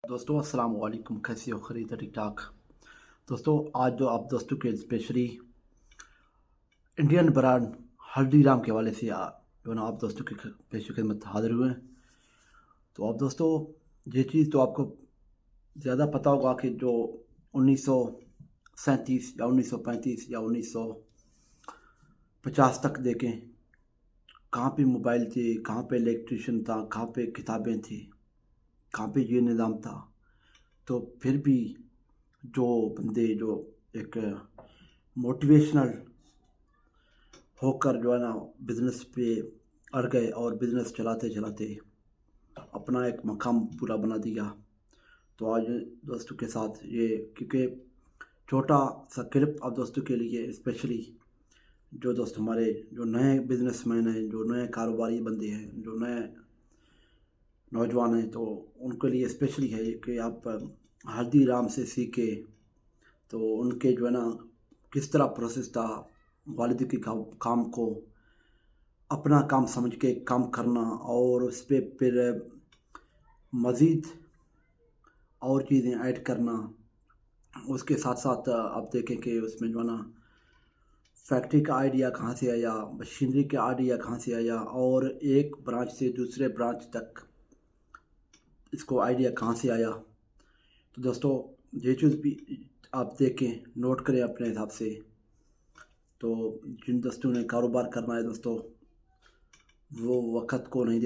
दोस्तों अस्सलाम वालेकुम, कैसे हो? खरीदा ठीक ठाक। दोस्तों आज जो आप दोस्तों के स्पेशली इंडियन ब्रांड हल्दीराम के हवाले से जो ना आप दोस्तों की पेश खिदमत हाजिर हुए हैं। तो आप दोस्तों ये चीज़ तो आपको ज़्यादा पता होगा कि जो 1937 या 1935 या 1950 तक देखें, कहाँ पे मोबाइल थे, कहाँ पे इलेक्ट्रिशियन था, कहाँ पे किताबें थी, कहाँ पे ये निज़ाम था। तो फिर भी जो बंदे जो एक मोटिवेशनल होकर जो है ना बिज़नेस पे अड़ गए और बिज़नेस चलाते चलाते अपना एक मकाम पूरा बना दिया। तो आज दोस्तों के साथ ये क्योंकि छोटा सा क्लिप आप दोस्तों के लिए स्पेशली जो दोस्त हमारे जो नए बिजनेसमैन हैं, जो नए कारोबारी बंदे हैं, जो नए नौजवान हैं, तो उनके लिए स्पेशली है कि आप हल्दीराम से सीखे। तो उनके जो है ना किस तरह प्रोसेस था वालिद के काम को अपना काम समझ के काम करना और उस पर फिर मज़ीद और चीज़ें ऐड करना। उसके साथ साथ आप देखें कि उसमें जो है ना फैक्ट्री का आइडिया कहाँ से आया, मशीनरी का आइडिया कहाँ से आया और एक ब्रांच से दूसरे ब्रांच तक इसको आइडिया कहाँ से आया। तो दोस्तों ये चीज़ भी आप देखें, नोट करें अपने हिसाब से। तो जिन दोस्तों ने कारोबार करना है दोस्तों, वो वक़्त को नहीं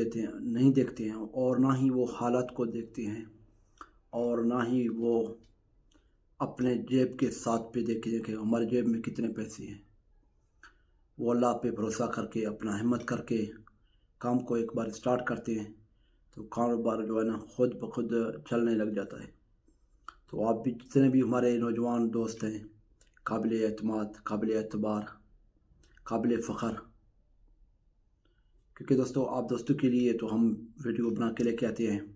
देखते हैं और ना ही वो हालात को देखते हैं और ना ही वो अपने जेब के साथ पे देखते हैं कि हमारे जेब में कितने पैसे हैं। वो अल्लाह पे भरोसा करके अपना हिम्मत करके काम को एक बार स्टार्ट करते हैं तो कारोबार जो है ना खुद ब खुद चलने लग जाता है। तो आप भी जितने भी हमारे नौजवान दोस्त हैं, काबिल एतमाद, काबिल एतबार, काबिल फ़ख्र, क्योंकि दोस्तों आप दोस्तों के लिए तो हम वीडियो बना के लेके आते हैं।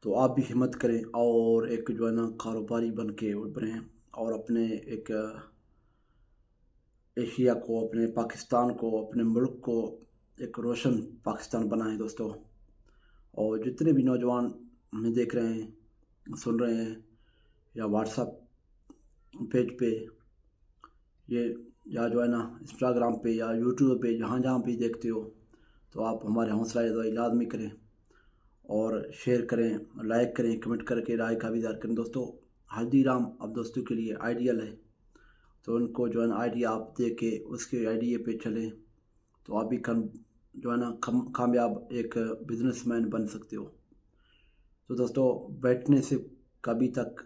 तो आप भी हिम्मत करें और एक जो है ना कारोबारी बन के उभरें और अपने एक एशिया को, अपने पाकिस्तान को, अपने मुल्क को एक रोशन पाकिस्तान बनाएं दोस्तों। और जितने भी नौजवान हमें देख रहे हैं, सुन रहे हैं, या व्हाट्सएप पेज पे ये या जो है ना इंस्टाग्राम पे या यूट्यूब पे जहाँ जहाँ भी देखते हो, तो आप हमारे हौसला अफजाई लाजमी करें और शेयर करें, लाइक करें, कमेंट करके राय का भी इज़हार करें। दोस्तों हल्दीराम अब दोस्तों के लिए आइडियल है, तो उनको जो है ना आइडिया आप दे के उसके आइडिया पे चलें तो आप भी जो है ना कामयाब एक बिजनेसमैन बन सकते हो। तो दोस्तों बैठने से कभी तक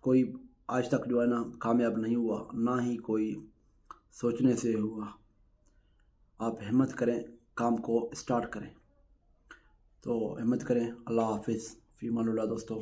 कोई आज तक जो है ना कामयाब नहीं हुआ, ना ही कोई सोचने से हुआ। आप हिम्मत करें, काम को स्टार्ट करें। तो हिम्मत करें। अल्लाह हाफिज़, फ़ी अमानिल्लाह दोस्तों।